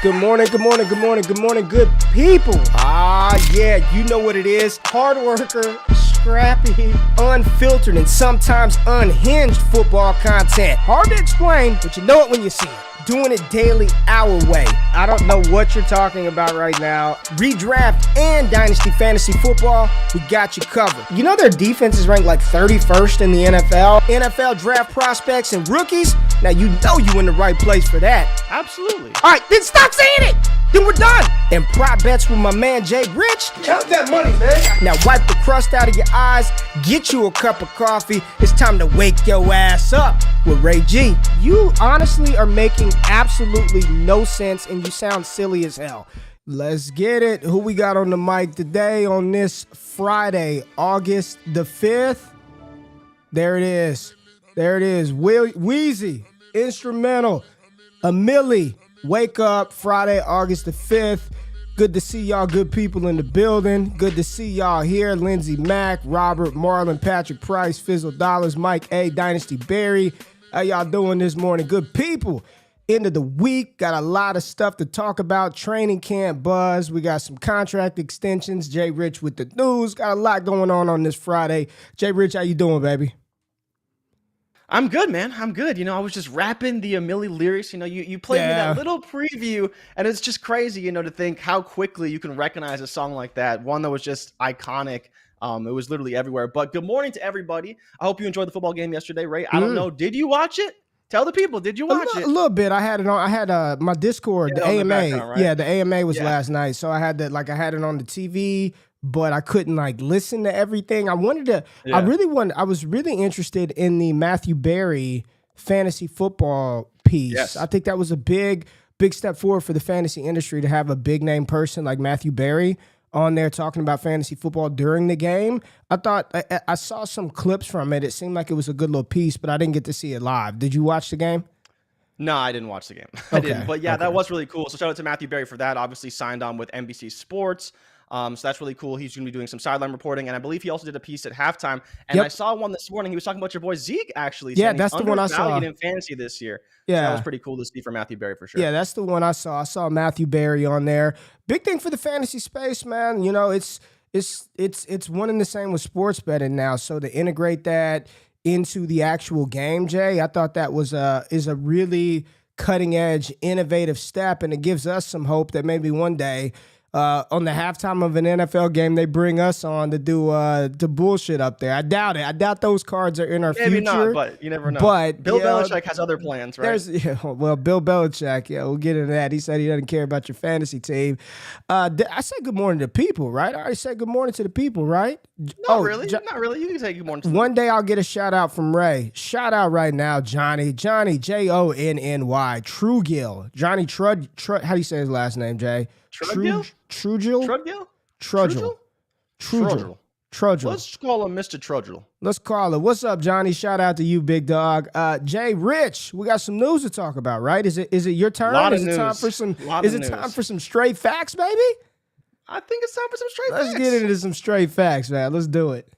Good morning, good morning, good morning, good morning, good people. Yeah, you know what it is. Hard worker, scrappy, unfiltered, and sometimes unhinged football content. Hard to explain, but you know it when you see it. Doing it daily our way. I don't know what you're talking about right now. Redraft and Dynasty Fantasy Football, we got you covered. You know their defense is ranked like 31st in the NFL? NFL draft prospects and rookies? Now you know you in the right place for that. Absolutely. All right, then stop saying it. Then we're done. And prop bets with my man Jay Rich. Count that money, man. Now wipe the crust out of your eyes, get you a cup of coffee. It's time to wake your ass up with Ray G. You honestly are making absolutely no sense and you sound silly as hell. Let's get it. Who we got on the mic today on this Friday, August the 5th? There it is. There it is. Wheezy, Instrumental, a Millie. Wake up, Friday, August the 5th. Good to see y'all good people in the building. Good to see y'all here. Lindsey Mack, Robert, Marlon, Patrick Price, Fizzle Dollars, Mike A, Dynasty Barry. How y'all doing this morning? Good people. End of the week. Got a lot of stuff to talk about. Training camp buzz. We got some contract extensions. Jay Rich with the news. Got a lot going on this Friday. Jay Rich, how you doing, baby? I'm good, man. I'm good. I was just rapping the Millie lyrics. You played me that little preview, and it's just crazy, to think how quickly you can recognize a song like that. One that was just iconic. It was literally everywhere. But good morning to everybody. I hope you enjoyed the football game yesterday, Ray. I don't know. Did you watch it? Tell the people. Did you watch it? A little bit. I had it on. I had my Discord, the AMA. Right? Yeah, the AMA was last night. So I had that. I had it on the TV. But I couldn't listen to everything. I was really interested in the Matthew Berry fantasy football piece. Yes. I think that was a big step forward for the fantasy industry to have a big name person like Matthew Berry on there talking about fantasy football during the game. I thought I saw some clips from it. It seemed like it was a good little piece, but I didn't get to see it live. Did you watch the game? No, I didn't watch the game. I didn't. But that was really cool. So shout out to Matthew Berry for that. Obviously signed on with NBC Sports. So that's really cool. He's going to be doing some sideline reporting, and I believe he also did a piece at halftime. And I saw one this morning. He was talking about your boy Zeke, actually. Yeah, that's the one I saw. In fantasy this year. Yeah, so that was pretty cool to see from Matthew Berry for sure. Yeah, that's the one I saw. I saw Matthew Berry on there. Big thing for the fantasy space, man. It's one and the same with sports betting now. So to integrate that into the actual game, Jay, I thought that was is a really cutting edge, innovative step, and it gives us some hope that maybe one day. On the halftime of an NFL game, they bring us on to do the bullshit up there. I doubt it. I doubt those cards are in our future. Maybe not, but you never know. But Bill Belichick has other plans, right? Bill Belichick, we'll get into that. He said he doesn't care about your fantasy team. I said good morning to people, right? I already said good morning to the people, right? Not really. You can say good morning to one day I'll get a shout out from Ray. Shout out right now, Johnny, Jonny, Trugill. Johnny Trud. How do you say his last name, Jay? Trudgill? Trudgill. Let's call him Mr. Trudgill. Let's call it. What's up, Johnny? Shout out to you, big dog. Jay Rich, we got some news to talk about, right? Is it your turn? Is it time for some straight facts, baby? I think it's time for some straight facts. Let's get into some straight facts, man. Let's do it.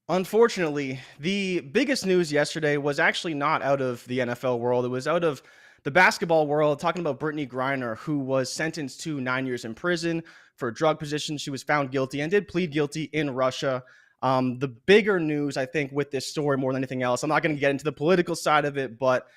Unfortunately, the biggest news yesterday was actually not out of the NFL world. It was out of the basketball world, talking about Brittany Griner, who was sentenced to 9 years in prison for drug possession. She was found guilty and did plead guilty in Russia. The bigger news, I think, with this story more than anything else, I'm not going to get into the political side of it, but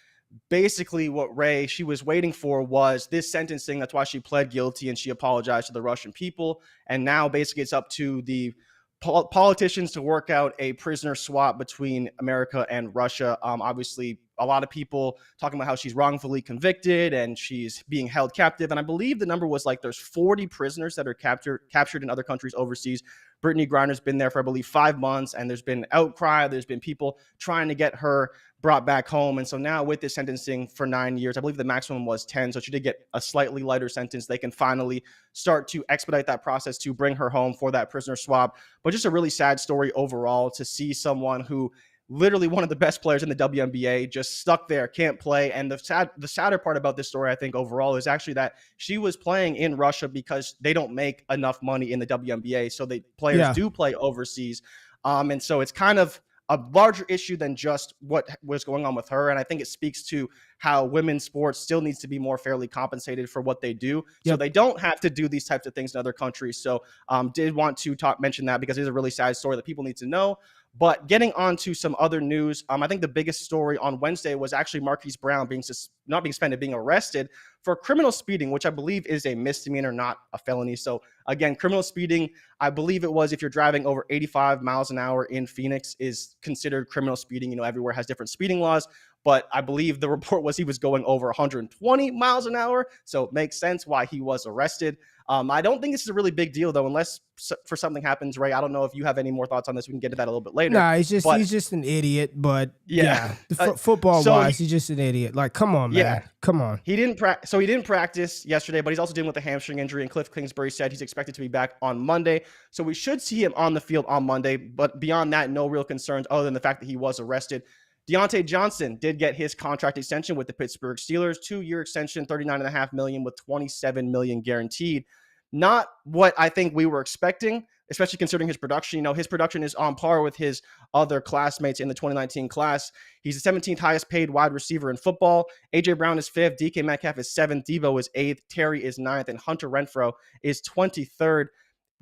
basically what she was waiting for was this sentencing. That's why she pled guilty and she apologized to the Russian people. And now basically it's up to the politicians to work out a prisoner swap between America and Russia. Obviously, a lot of people talking about how she's wrongfully convicted and she's being held captive. And I believe the number was there's 40 prisoners that are captured in other countries overseas. Brittany Griner's been there for, I believe, 5 months, and there's been outcry. There's been people trying to get her brought back home. And so now with this sentencing for 9 years, I believe the maximum was 10. So she did get a slightly lighter sentence. They can finally start to expedite that process to bring her home for that prisoner swap. But just a really sad story overall to see someone who literally one of the best players in the WNBA, just stuck there, can't play. And the sadder part about this story, I think, overall, is actually that she was playing in Russia because they don't make enough money in the WNBA. So the players do play overseas. And so it's kind of a larger issue than just what was going on with her. And I think it speaks to how women's sports still needs to be more fairly compensated for what they do. So they don't have to do these types of things in other countries. So did want to mention that because it's a really sad story that people need to know. But getting on to some other news, I think the biggest story on Wednesday was actually Marquise Brown being not being suspended, being arrested for criminal speeding, which I believe is a misdemeanor, not a felony. So again, criminal speeding, I believe it was if you're driving over 85 miles an hour in Phoenix is considered criminal speeding. You know, everywhere has different speeding laws, but I believe the report was he was going over 120 miles an hour. So it makes sense why he was arrested. I don't think this is a really big deal, though, unless for something happens, Ray. I don't know if you have any more thoughts on this. We can get to that a little bit later. Nah, he's just an idiot. But football-wise, he's just an idiot. Like, come on, man. Come on. He didn't practice yesterday, but he's also dealing with a hamstring injury. And Cliff Kingsbury said he's expected to be back on Monday. So we should see him on the field on Monday. But beyond that, no real concerns other than the fact that he was arrested. Diontae Johnson did get his contract extension with the Pittsburgh Steelers, 2-year extension, $39.5 million with $27 million guaranteed. Not what I think we were expecting, especially considering his production. You know, his production is on par with his other classmates in the 2019 class. He's the 17th highest paid wide receiver in football. AJ Brown is 5th, DK Metcalf is 7th, Debo is 8th, Terry is 9th, and Hunter Renfrow is 23rd.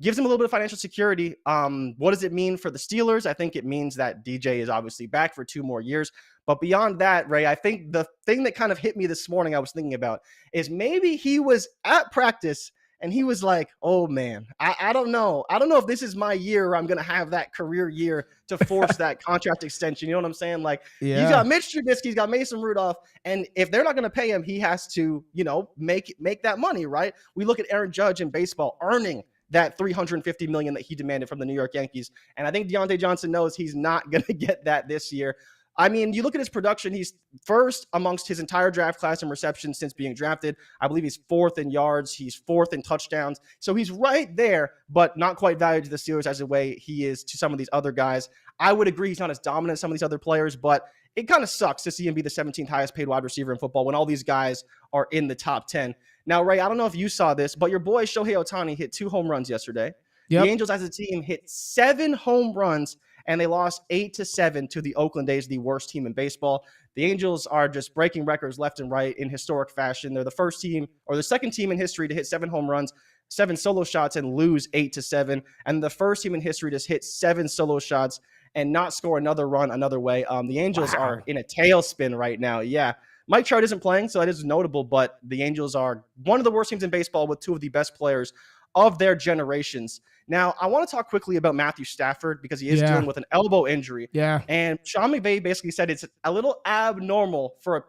Gives him a little bit of financial security. What does it mean for the Steelers? I think it means that DJ is obviously back for 2 more years. But beyond that, Ray, I think the thing that kind of hit me this morning I was thinking about is maybe he was at practice and he was like, oh, man, I don't know. I don't know if this is my year where I'm going to have that career year to force that contract extension. You know what I'm saying? Like, he's got Mitch Trubisky, he's got Mason Rudolph. And if they're not going to pay him, he has to, you know, make that money, right? We look at Aaron Judge in baseball earning that $350 million that he demanded from the New York Yankees. And I think Diontae Johnson knows he's not going to get that this year. I mean, you look at his production, he's first amongst his entire draft class in receptions since being drafted. I believe he's 4th in yards. He's 4th in touchdowns. So he's right there, but not quite valued to the Steelers as the way he is to some of these other guys. I would agree he's not as dominant as some of these other players, but it kind of sucks to see him be the 17th highest paid wide receiver in football when all these guys are in the top 10. Now, Ray, I don't know if you saw this, but your boy Shohei Ohtani hit 2 home runs yesterday. The Angels as a team hit 7 home runs, and they lost 8-7 to the Oakland A's, the worst team in baseball. The Angels are just breaking records left and right in historic fashion. They're the first team or the second team in history to hit 7 home runs, 7 solo shots, and lose 8-7. And the first team in history to hit 7 solo shots and not score another run another way. The Angels are in a tailspin right now. Yeah. Mike Trout isn't playing, so that is notable, but the Angels are one of the worst teams in baseball with 2 of the best players of their generations. Now, I want to talk quickly about Matthew Stafford because he is dealing with an elbow injury. Yeah. And Sean McVay basically said it's a little abnormal for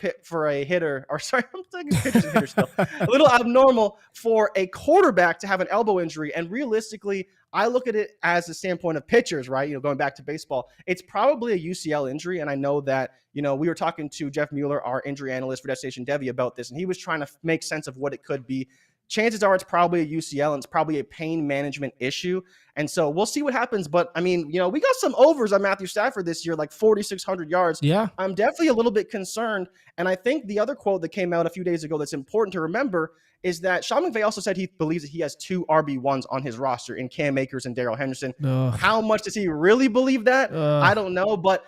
a hitter, or sorry, I'm taking pitchers and hitters still. A little abnormal for a quarterback to have an elbow injury. And realistically, I look at it as the standpoint of pitchers, right? You know, going back to baseball, it's probably a UCL injury. And I know that, you know, we were talking to Jeff Mueller, our injury analyst for Destination Devy, about this, and he was trying to make sense of what it could be. Chances are it's probably a UCL and it's probably a pain management issue. And so we'll see what happens. But I mean, you know, we got some overs on Matthew Stafford this year, like 4,600 yards. Yeah. I'm definitely a little bit concerned. And I think the other quote that came out a few days ago that's important to remember is that Sean McVay also said he believes that he has 2 RB1s on his roster in Cam Akers and Darrell Henderson. How much does he really believe that? I don't know. But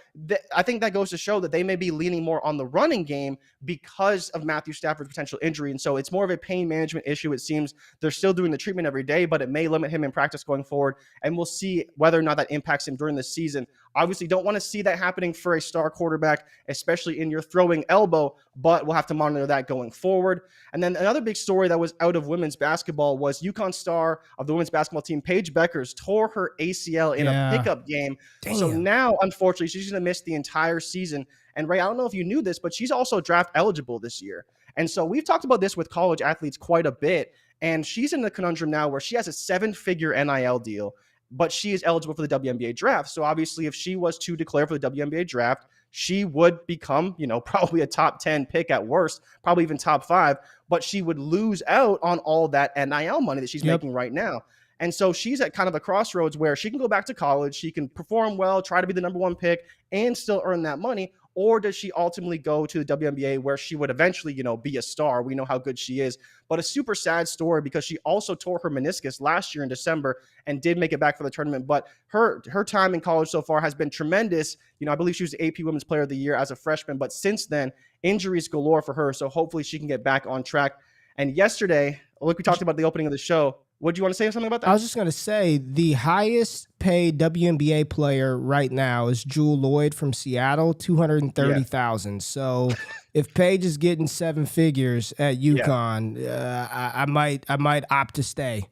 I think that goes to show that they may be leaning more on the running game because of Matthew Stafford's potential injury. And so it's more of a pain management issue. It seems they're still doing the treatment every day, but it may limit him in practice going forward. And we'll see whether or not that impacts him during the season. Obviously, don't want to see that happening for a star quarterback, especially in your throwing elbow, but we'll have to monitor that going forward. And then another big story that was out of women's basketball was UConn star of the women's basketball team, Paige Beckers, tore her ACL in a pickup game. Damn. So now, unfortunately, she's going to miss the entire season. And Ray, I don't know if you knew this, but she's also draft eligible this year. And so we've talked about this with college athletes quite a bit. And she's in the conundrum now where she has a 7-figure NIL deal, but she is eligible for the WNBA draft. So obviously, if she was to declare for the WNBA draft, she would become, you know, probably a top 10 pick at worst, probably even top 5, but she would lose out on all that NIL money that she's making right now. And so she's at kind of a crossroads where she can go back to college, she can perform well, try to be the number one pick, and still earn that money. Or does she ultimately go to the WNBA where she would eventually, be a star? We know how good she is, but a super sad story because she also tore her meniscus last year in December and did make it back for the tournament. But her time in college so far has been tremendous. I believe she was the AP Women's Player of the Year as a freshman, but since then, injuries galore for her. So hopefully she can get back on track. And yesterday, like we talked about the opening of the show, what do you want to say something about that? I was just going to say the highest paid WNBA player right now is Jewel Lloyd from Seattle, $230,000. Yeah. So if Paige is getting seven figures at UConn, I might opt to stay.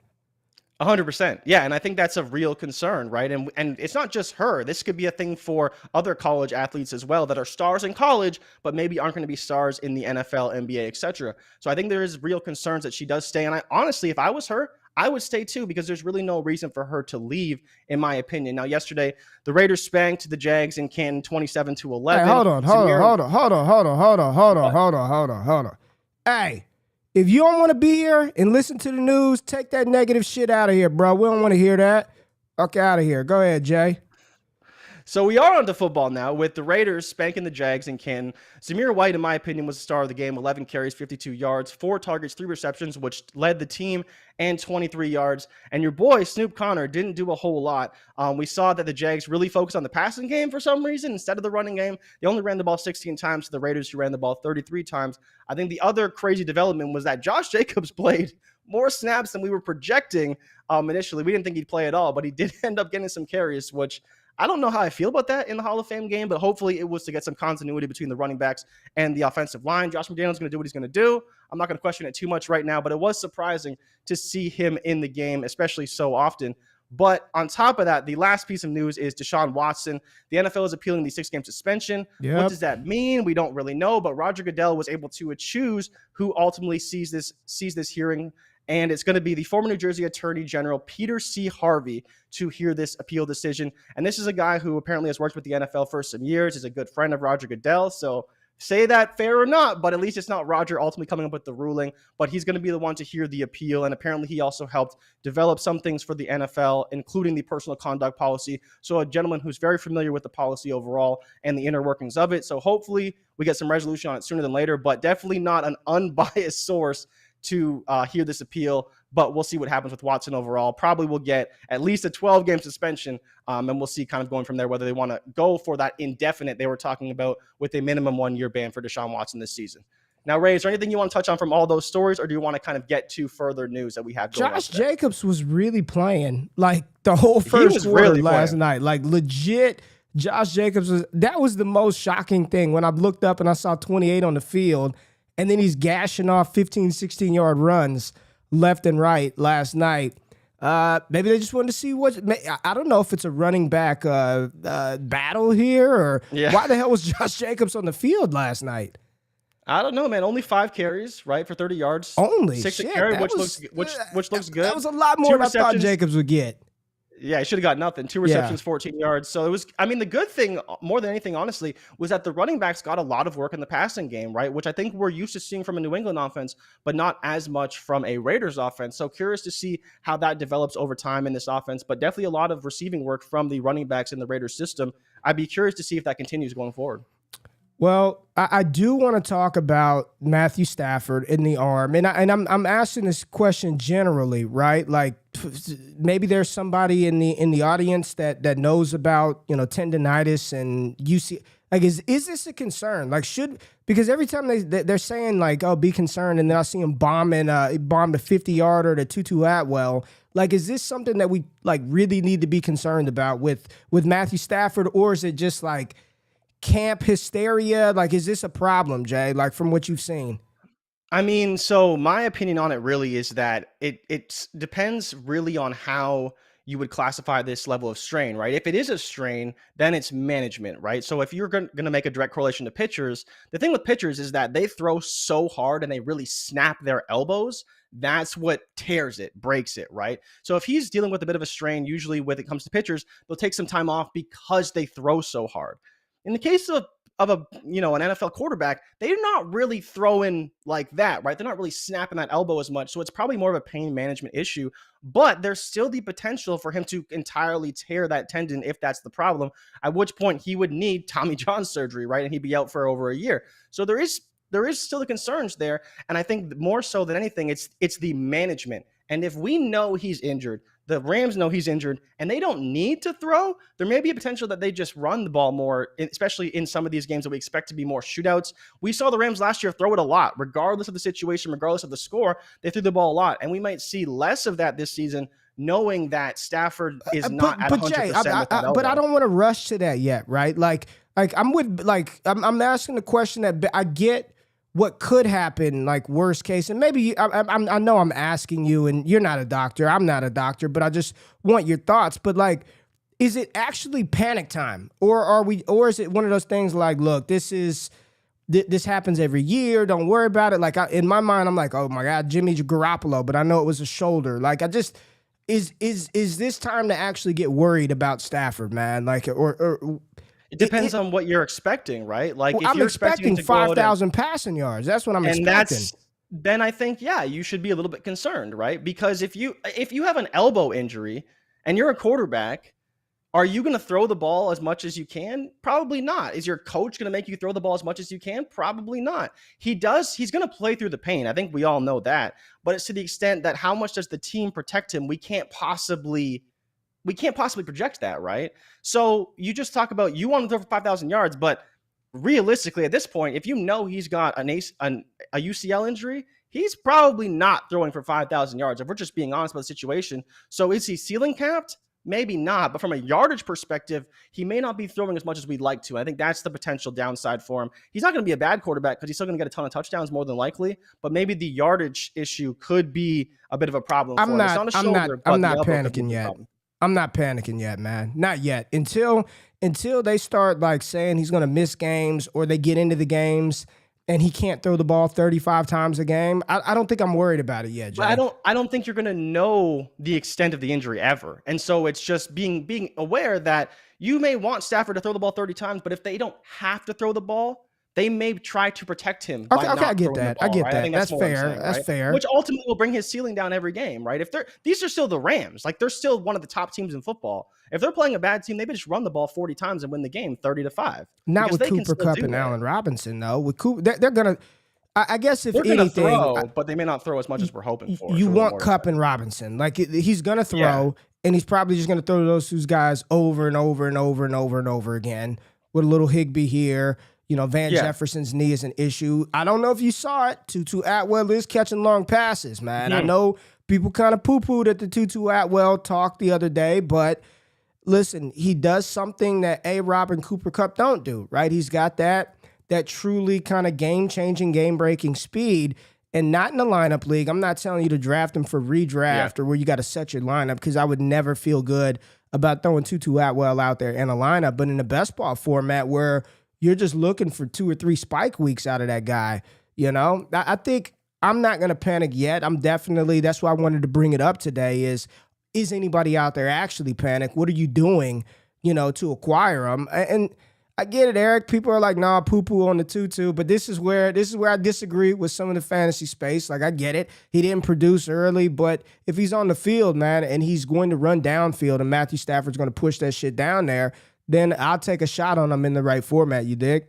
100%. Yeah. And I think that's a real concern, right? And it's not just her. This could be a thing for other college athletes as well that are stars in college, but maybe aren't going to be stars in the NFL, NBA, etc. So I think there is real concerns that she does stay. And I honestly, if I was her, I would stay too, because there's really no reason for her to leave, in my opinion. Now, yesterday, the Raiders spanked the Jags in Canton 27-11. Hey, hold on. Hey, if you don't want to be here and listen to the news, take that negative shit out of here, bro. We don't want to hear that. Okay, out of here. Go ahead, Jay. So we are on to football now with the Raiders spanking the Jags in Canton. Zamir White, in my opinion, was the star of the game. 11 carries, 52 yards, 4 targets, 3 receptions, which led the team, and 23 yards. And your boy, Snoop Connor, didn't do a whole lot. We saw that the Jags really focused on the passing game for some reason instead of the running game. They only ran the ball 16 times to the Raiders, who ran the ball 33 times. I think the other crazy development was that Josh Jacobs played more snaps than we were projecting initially. We didn't think he'd play at all, but he did end up getting some carries, which I don't know how I feel about that in the Hall of Fame game, but hopefully it was to get some continuity between the running backs and the offensive line. Josh McDaniels going to do what he's going to do. I'm not going to question it too much right now, but it was surprising to see him in the game, especially so often. But on top of that, the last piece of news is Deshaun Watson. The NFL is appealing the 6-game suspension. Yep. What does that mean? We don't really know, but Roger Goodell was able to choose who ultimately sees this hearing. And it's going to be the former New Jersey Attorney General, Peter C. Harvey, to hear this appeal decision. And this is a guy who apparently has worked with the NFL for some years, is a good friend of Roger Goodell. So say that fair or not, but at least it's not Roger ultimately coming up with the ruling. But he's going to be the one to hear the appeal. And apparently he also helped develop some things for the NFL, including the personal conduct policy. So a gentleman who's very familiar with the policy overall and the inner workings of it. So hopefully we get some resolution on it sooner than later, but definitely not an unbiased source to hear this appeal, but we'll see what happens with Watson overall. Probably will get at least a 12-game suspension, and we'll see kind of going from there whether they want to go for that indefinite they were talking about with a minimum 1-year ban for Deshaun Watson this season. Now, Ray, is there anything you want to touch on from all those stories, or do you want to kind of get to further news that we have going on? Josh Jacobs was really playing like the whole first quarter really last night. Like legit, Josh Jacobs that was the most shocking thing when I looked up and I saw 28 on the field. And then he's gashing off 15, 16-yard runs left and right last night. Maybe they just wanted to see I don't know if it's a running back battle here or why the hell was Josh Jacobs on the field last night? I don't know, man. Only 5 carries, right, for 30 yards. Only 6 shit, a carry, which looks good. That was a lot more than I thought Jacobs would get. Yeah, he should have got nothing. 2 receptions, 14 yards. So it was, the good thing, more than anything, honestly, was that the running backs got a lot of work in the passing game, right? Which I think we're used to seeing from a New England offense, but not as much from a Raiders offense. So curious to see how that develops over time in this offense, but definitely a lot of receiving work from the running backs in the Raiders system. I'd be curious to see if that continues going forward. Well, I do want to talk about Matthew Stafford in the arm, and I'm asking this question generally, right? Like maybe there's somebody in the audience that knows about tendonitis and UC. Like is this a concern? Like because every time they're saying like, oh, be concerned, and then I see him bombing he bombed a 50-yarder to Tutu Atwell. Like, is this something that we like really need to be concerned about with Matthew Stafford, or is it just like camp hysteria? Like, is this a problem, Jay, like from what you've seen? So my opinion on it really is that it depends really on how you would classify this level of strain, right? If it is a strain, then it's management, right? So if you're going to make a direct correlation to pitchers, the thing with pitchers is that they throw so hard and they really snap their elbows. That's what tears it, breaks it, right? So if he's dealing with a bit of a strain, usually when it comes to pitchers, they'll take some time off because they throw so hard. In the case of an NFL quarterback, they're not really throwing like that, right? They're not really snapping that elbow as much. So it's probably more of a pain management issue, but there's still the potential for him to entirely tear that tendon if that's the problem, at which point he would need Tommy John surgery, right? And he'd be out for over a year. So there is still the concerns there. And I think more so than anything, it's the management. And if we know he's injured, the Rams know he's injured, and they don't need to throw, there may be a potential that they just run the ball more, especially in some of these games that we expect to be more shootouts. We saw the Rams last year throw it a lot, regardless of the situation, regardless of the score. They threw the ball a lot, and we might see less of that this season, knowing that Stafford is not at 100% with that elbow. But I don't want to rush to that yet, right? I'm asking the question that I get what could happen, like worst case, and maybe I know I'm asking you, and you're not a doctor, I'm not a doctor, but I just want your thoughts. But like, is it actually panic time, or is it one of those things like, look, this happens every year, don't worry about it? Like in my mind, I'm like, oh my God, Jimmy Garoppolo, but I know it was a shoulder. Like is this time to actually get worried about Stafford, man? Like or it depends on what you're expecting, right? Like, if I'm you're expecting 5,000 passing yards. That's what I'm expecting. Then I think, yeah, you should be a little bit concerned, right? Because if you have an elbow injury and you're a quarterback, are you going to throw the ball as much as you can? Probably not. Is your coach going to make you throw the ball as much as you can? Probably not. He's going to play through the pain. I think we all know that. But it's to the extent that how much does the team protect him? We can't possibly project that, right? So you just talk about, you want to throw for 5,000 yards, but realistically at this point, if you know he's got a UCL injury, he's probably not throwing for 5,000 yards, if we're just being honest about the situation. So is he ceiling capped? Maybe not, but from a yardage perspective, he may not be throwing as much as we'd like to. I think that's the potential downside for him. He's not going to be a bad quarterback because he's still going to get a ton of touchdowns more than likely, but maybe the yardage issue could be a bit of a problem for him. It's not a shoulder, I'm not panicking yet. I'm not panicking yet, man. Not yet. Until they start like saying he's going to miss games, or they get into the games and he can't throw the ball 35 times a game, I don't think I'm worried about it yet, Jay. But I don't think you're going to know the extent of the injury ever. And so it's just being aware that you may want Stafford to throw the ball 30 times, but if they don't have to throw the ball, they may try to protect him. Okay, I get that. I get that. That's fair. That's fair. Which ultimately will bring his ceiling down every game, right? These are still the Rams. Like, they're still one of the top teams in football. If they're playing a bad team, they just run the ball 40 times and win the game 30-5. Not with Cooper Kupp and Allen Robinson, though. With Cooper, they're gonna. I guess if they're anything, throw, but they may not throw as much as we're hoping for. You want Kupp and Robinson. Like, he's gonna throw, and he's probably just gonna throw to those two guys over and over and over and over and over again, with a little Higbee here. Van Jefferson's knee is an issue. I don't know if you saw it. Tutu Atwell is catching long passes, man. I know people kind of poo-pooed at the Tutu Atwell talk the other day, but listen, he does something that A-Rob and Cooper Kupp don't do, right? He's got that truly kind of game-changing, game-breaking speed, and not in the lineup league. I'm not telling you to draft him for redraft or where you got to set your lineup, because I would never feel good about throwing Tutu Atwell out there in a lineup. But in the best ball format, where you're just looking for 2 or 3 spike weeks out of that guy, I think I'm not going to panic yet. That's why I wanted to bring it up today is anybody out there actually panic? What are you doing, to acquire him? And I get it, Eric. People are like, nah, poo-poo on the Tutu, but this is where I disagree with some of the fantasy space. Like, I get it. He didn't produce early, but if he's on the field, man, and he's going to run downfield and Matthew Stafford's going to push that shit down there, then I'll take a shot on him in the right format. You dig?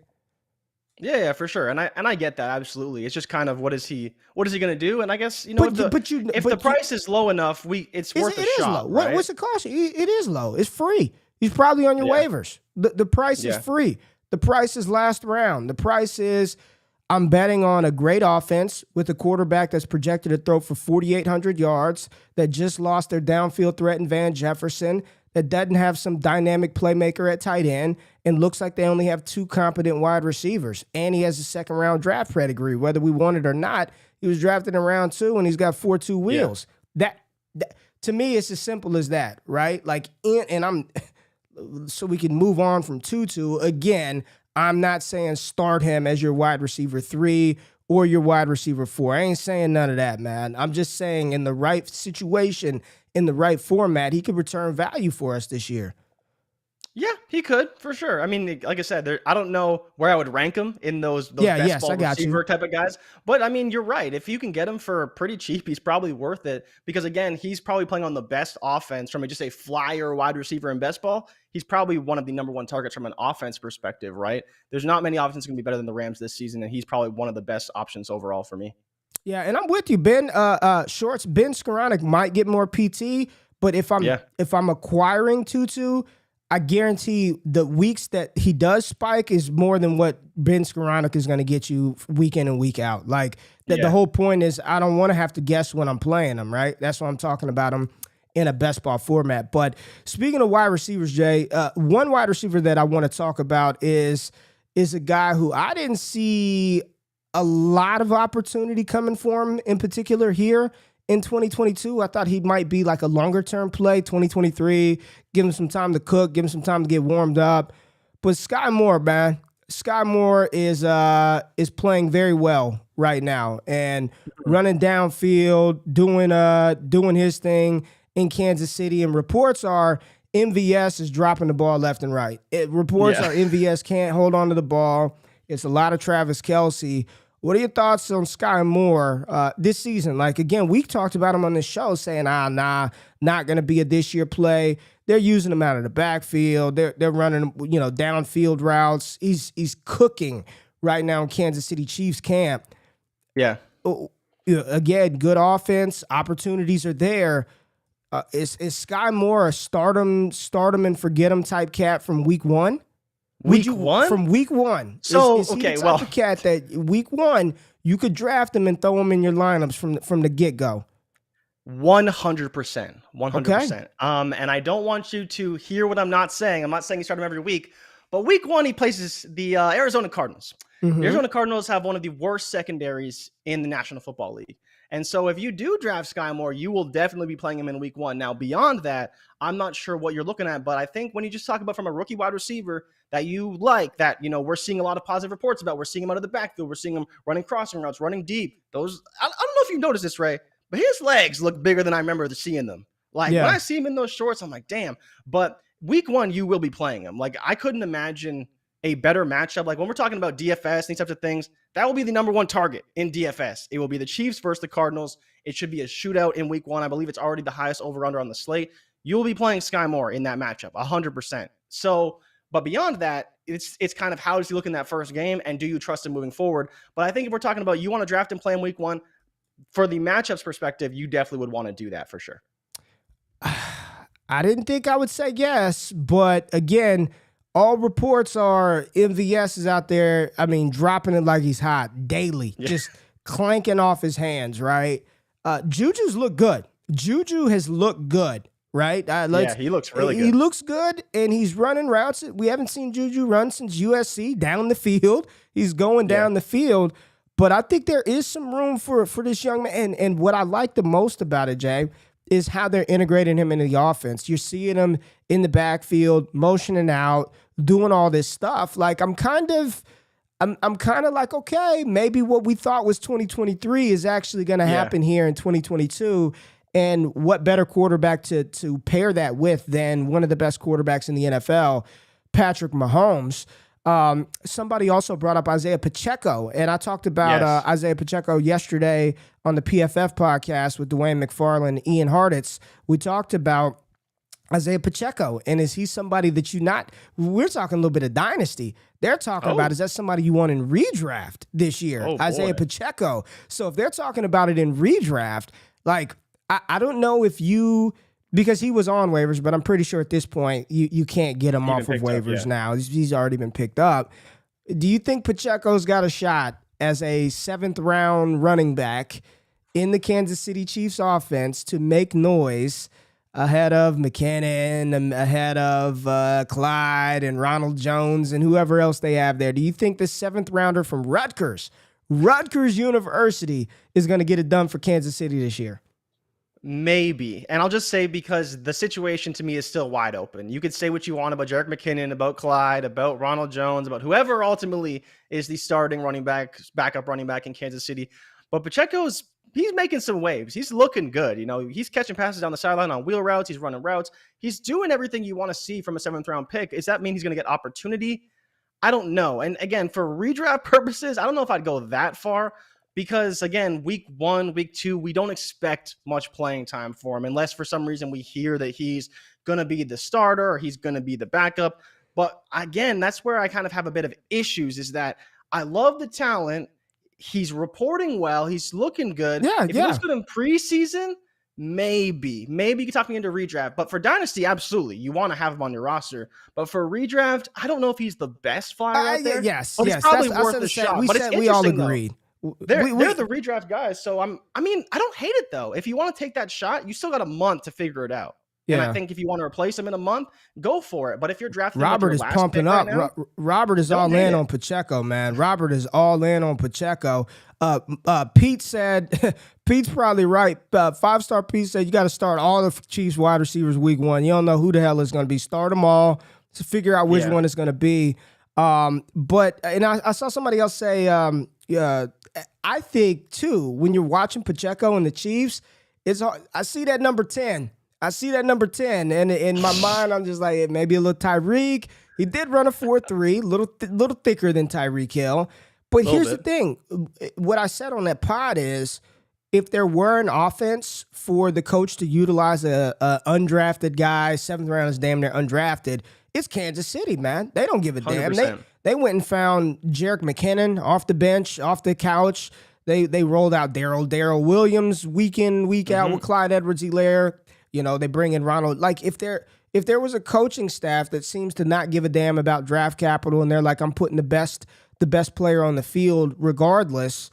Yeah, for sure. And I get that, absolutely. It's just kind of what is he going to do? And I guess, if the price is low enough, it's worth a shot. Right? What's it cost you? It is low. It's free. He's probably on your waivers. The price is free. The price is last round. The price is, I'm betting on a great offense with a quarterback that's projected to throw for 4,800 yards, that just lost their downfield threat in Van Jefferson, that doesn't have some dynamic playmaker at tight end, and looks like they only have 2 competent wide receivers. And he has a second-round draft pedigree. Whether we want it or not, he was drafted in round 2, and he's got 4.2 wheels. Yeah. That to me, it's as simple as that, right? Like, so we can move on from Tutu. Again, I'm not saying start him as your wide receiver 3 or your wide receiver 4. I ain't saying none of that, man. I'm just saying in the right situation, in the right format, he could return value for us this year. Yeah, he could for sure. I mean, like I said, I don't know where I would rank him in those best ball receiver type of guys. But I mean, you're right. If you can get him for pretty cheap, he's probably worth it because again, he's probably playing on the best offense from just a flyer wide receiver in best ball. He's probably one of the number one targets from an offense perspective, right? There's not many offenses going to be better than the Rams this season, and he's probably one of the best options overall for me. Yeah, and I'm with you, Ben. Shorts, Ben Skoranek might get more PT, but if I'm acquiring Tutu, I guarantee the weeks that he does spike is more than what Ben Skoranek is going to get you week in and week out. Like the whole point is I don't want to have to guess when I'm playing him, right? That's why I'm talking about him in a best ball format. But speaking of wide receivers, Jay, one wide receiver that I want to talk about is a guy who I didn't see a lot of opportunity coming for him in particular here in 2022. I thought he might be like a longer term play, 2023, give him some time to cook, give him some time to get warmed up. But Sky Moore, man, Sky Moore is playing very well right now and running downfield, doing his thing in Kansas City. And reports are MVS is dropping the ball left and right. Reports are MVS can't hold on to the ball. It's a lot of Travis Kelce. What are your thoughts on Sky Moore this season? Like, again, we talked about him on this show saying, not going to be a this year play. They're using him out of the backfield. They're running, downfield routes. He's cooking right now in Kansas City Chiefs camp. Yeah. Again, good offense. Opportunities are there. Is Sky Moore a stardom and forget him type cat from week one? Week one? From week one. So, is he the type of cat that week one, you could draft him and throw him in your lineups from the get-go? 100%. 100%. Okay. And I don't want you to hear what I'm not saying. I'm not saying you start him every week. But week one, he places the Arizona Cardinals. Mm-hmm. The Arizona Cardinals have one of the worst secondaries in the National Football League. And so if you do draft Sky Moore, you will definitely be playing him in week one. Now, beyond that, I'm not sure what you're looking at, but I think when you just talk about from a rookie wide receiver that you like, that, we're seeing a lot of positive reports about, we're seeing him out of the backfield, we're seeing him running crossing routes, running deep. Those, I don't know if you've noticed this, Ray, but his legs look bigger than I remember seeing them. Like when I see him in those shorts, I'm like, damn. But week one, you will be playing him. Like I couldn't imagine a better matchup. Like when we're talking about DFS and these types of things, that will be the number one target in DFS. It will be the Chiefs versus the Cardinals. It should be a shootout in week one. I believe it's already the highest over-under on the slate. You will be playing Sky Moore in that matchup, 100%. So, but beyond that, it's kind of how does he look in that first game and do you trust him moving forward? But I think if we're talking about you want to draft and play in week one, for the matchups perspective, you definitely would want to do that for sure. I didn't think I would say yes, but again, all reports are MVS is out there, dropping it like he's hot daily, just clanking off his hands, right? Juju's look good. Juju has looked good, right? He looks really good. He looks good, and he's running routes. We haven't seen Juju run since USC down the field. He's going down the field, but I think there is some room for this young man. And what I like the most about it, Jay, is how they're integrating him into the offense. You're seeing him in the backfield, motioning out, doing all this stuff. Like I'm kind of like, okay, maybe what we thought was 2023 is actually going to happen here in 2022. And what better quarterback to pair that with than one of the best quarterbacks in the NFL, Patrick Mahomes. Somebody also brought up Isaiah Pacheco, and I talked about Isaiah Pacheco yesterday on the PFF podcast with Dwayne McFarland and Ian Hartitz. We talked about Isaiah Pacheco, and is he somebody that we're talking a little bit of dynasty. They're talking about, is that somebody you want in redraft this year? Isaiah Pacheco. So if they're talking about it in redraft, like, I don't know if because he was on waivers, but I'm pretty sure at this point you can't get him off of waivers now. He's already been picked up. Do you think Pacheco's got a shot as a 7th round running back in the Kansas City Chiefs offense to make noise ahead of McKinnon, ahead of Clyde and Ronald Jones and whoever else they have there? Do you think the 7th rounder from Rutgers University is going to get it done for Kansas City this year? Maybe. And I'll just say, because the situation to me is still wide open. You could say what you want about Jerick McKinnon, about Clyde, about Ronald Jones, about whoever ultimately is the starting backup running back in Kansas City. But Pacheco's he's making some waves. He's looking good. He's catching passes down the sideline on wheel routes. He's running routes. He's doing everything you want to see from a 7th-round pick. Does that mean he's going to get opportunity? I don't know. And again, for redraft purposes, I don't know if I'd go that far because, again, week 1, week 2, we don't expect much playing time for him unless for some reason we hear that he's going to be the starter or he's going to be the backup. But again, that's where I kind of have a bit of issues is that I love the talent. He's reporting well. He's looking good. If he looks good in preseason, maybe you can talk me into redraft. But for Dynasty, absolutely. You want to have him on your roster. But for redraft, I don't know if he's the best flyer out there. But it's probably worth a shot. But it's we all agreed. They're the redraft guys. So I don't hate it, though. If you want to take that shot, you still got a month to figure it out. Yeah. And I think if you want to replace him in a month, go for it. But if you're drafting Robert is pumping up. Right now, Robert is all in on Pacheco, man. Robert is all in on Pacheco. Pete said, Pete's probably right. 5-star Pete said you got to start all the Chiefs wide receivers week 1. You don't know who the hell is going to be. Start them all to figure out which one it's going to be. But I saw somebody else say, I think too when you're watching Pacheco and the Chiefs, it's hard. I see that number 10. And in my mind, I'm just like, maybe a little Tyreek. He did run a 4.3, little thicker than Tyreek Hill. But here's the thing. What I said on that pod is, if there were an offense for the coach to utilize a undrafted guy, 7th round is damn near undrafted, it's Kansas City, man. They don't give a 100%. Damn. They went and found Jerick McKinnon off the bench, off the couch. They rolled out Darrell Williams week in, week out with Clyde Edwards-Helaire. They bring in Ronald. Like, if there was a coaching staff that seems to not give a damn about draft capital and they're like, I'm putting the best player on the field regardless,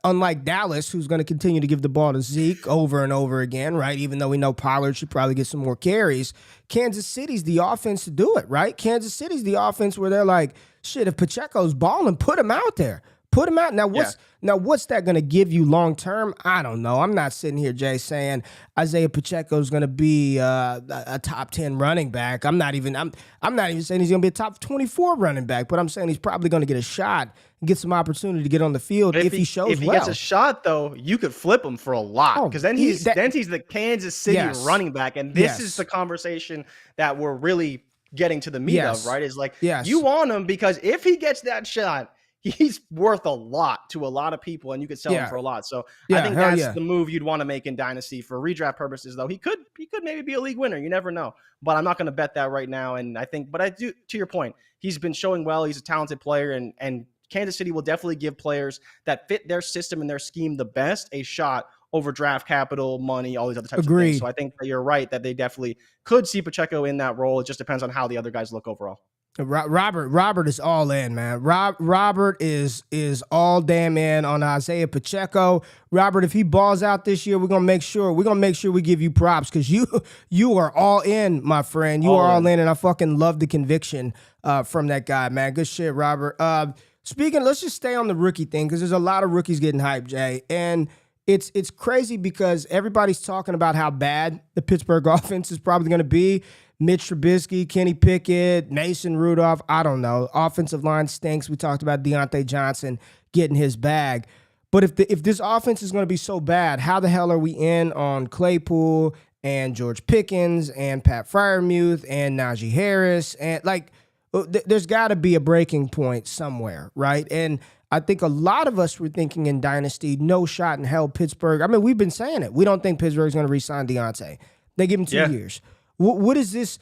unlike Dallas, who's going to continue to give the ball to Zeke over and over again, right? Even though we know Pollard should probably get some more carries. Kansas City's the offense to do it, right? Kansas City's the offense where they're like, shit, if Pacheco's balling, put him out there. Put him out. Now, what's that going to give you long term? I don't know. I'm not sitting here, Jay, saying Isaiah Pacheco is going to be a top 10 running back. I'm not even saying he's going to be a top 24 running back, but I'm saying he's probably going to get a shot and get some opportunity to get on the field if he shows well. If he gets a shot, though, you could flip him for a lot because then he's the Kansas City running back, and this is the conversation that we're really getting to the meat of, right? Is like you want him because if he gets that shot, he's worth a lot to a lot of people, and you could sell him for a lot. So I think that's the move you'd want to make in Dynasty for redraft purposes, though. He could maybe be a league winner. You never know. But I'm not going to bet that right now. And I do, to your point, he's been showing well. He's a talented player, and Kansas City will definitely give players that fit their system and their scheme the best a shot over draft capital, money, all these other types of things. So I think that you're right that they definitely could see Pacheco in that role. It just depends on how the other guys look overall. Robert is all in, man. Robert is all damn in on Isaiah Pacheco. Robert, if he balls out this year, we're gonna make sure we give you props because you are all in, my friend. You are all in, and I fucking love the conviction from that guy, man. Good shit, Robert. Let's just stay on the rookie thing because there's a lot of rookies getting hyped, Jay, and it's crazy because everybody's talking about how bad the Pittsburgh offense is probably going to be. Mitch Trubisky, Kenny Pickett, Mason Rudolph, I don't know. Offensive line stinks. We talked about Diontae Johnson getting his bag. But if this offense is going to be so bad, how the hell are we in on Claypool and George Pickens and Pat Freiermuth and Najee Harris? And there's got to be a breaking point somewhere, right? And I think a lot of us were thinking in Dynasty, no shot in hell Pittsburgh. I mean, we've been saying it. We don't think Pittsburgh's going to re-sign Diontae. They give him 2 years. What is this?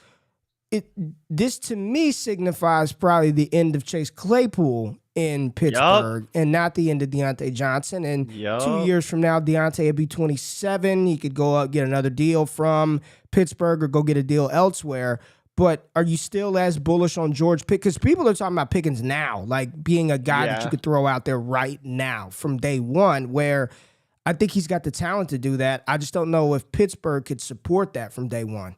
This to me signifies probably the end of Chase Claypool in Pittsburgh and not the end of Diontae Johnson. And 2 years from now, Diontae will be 27. He could go up, get another deal from Pittsburgh or go get a deal elsewhere. But are you still as bullish on George Pickens? Because people are talking about Pickens now, like being a guy that you could throw out there right now from day one, where I think he's got the talent to do that. I just don't know if Pittsburgh could support that from day one.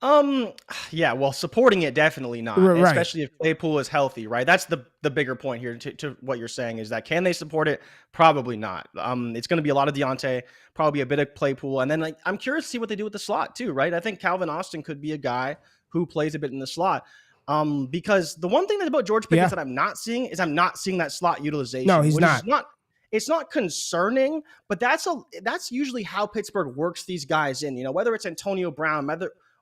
Well, supporting it, definitely not, right. Especially if Claypool is healthy, right? That's the bigger point here to what you're saying is that can they support it? Probably not. It's going to be a lot of Diontae, probably a bit of Claypool. And then I'm curious to see what they do with the slot too, right? I think Calvin Austin could be a guy who plays a bit in the slot. Because the one thing that's about George Pickens that I'm not seeing is I'm not seeing that slot utilization. No, he's not. It's not concerning, but that's usually how Pittsburgh works these guys in, whether it's Antonio Brown,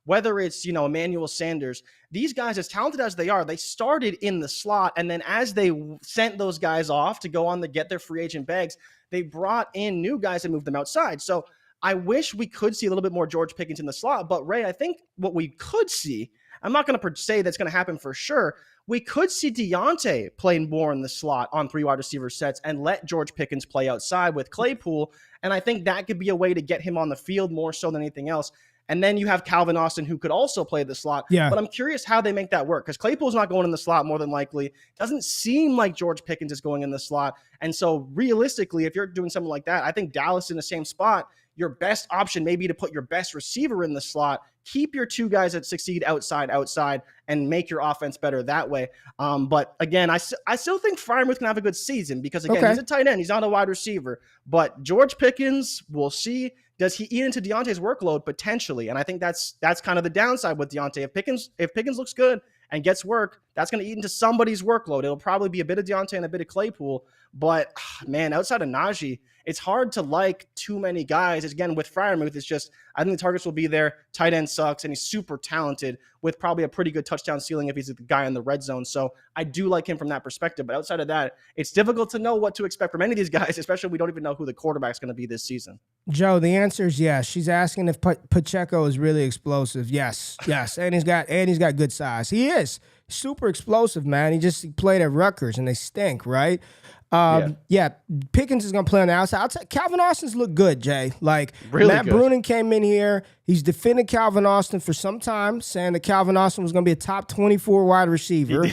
whether it's, Emmanuel Sanders. These guys, as talented as they are, they started in the slot. And then as they sent those guys off to go on to get their free agent bags, they brought in new guys and moved them outside. So I wish we could see a little bit more George Pickens in the slot. But Ray, I think what we could see, I'm not going to say that's going to happen for sure. We could see Diontae playing more in the slot on 3 wide receiver sets and let George Pickens play outside with Claypool. And I think that could be a way to get him on the field more so than anything else. And then you have Calvin Austin, who could also play the slot. Yeah. But I'm curious how they make that work, because Claypool's not going in the slot more than likely. Doesn't seem like George Pickens is going in the slot. And so realistically, if you're doing something like that, I think Dallas in the same spot, your best option may be to put your best receiver in the slot, keep your 2 guys that succeed outside, and make your offense better that way. But again, I still think Freiermuth can have a good season because, again, he's a tight end. He's not a wide receiver. But George Pickens, we'll see. Does he eat into Diontae's workload? Potentially. And I think that's kind of the downside with Diontae. If Pickens looks good and gets work, that's going to eat into somebody's workload. It'll probably be a bit of Diontae and a bit of Claypool. But, man, outside of Najee, it's hard to like too many guys. Again, with Freiermuth, it's just, I think the targets will be there. Tight end sucks, and he's super talented with probably a pretty good touchdown ceiling if he's the guy in the red zone. So I do like him from that perspective. But outside of that, it's difficult to know what to expect from any of these guys, especially if we don't even know who the quarterback's going to be this season. Joe, the answer is yes. She's asking if Pacheco is really explosive. Yes, and he's got good size. He is super explosive, man. He played at Rutgers, and they stink, right? Yeah, Pickens is going to play on the outside. Calvin Austin's look good, Jay. Like, really Matt good. Bruning came in here. He's defended Calvin Austin for some time, saying that Calvin Austin was going to be a top 24 wide receiver. I'm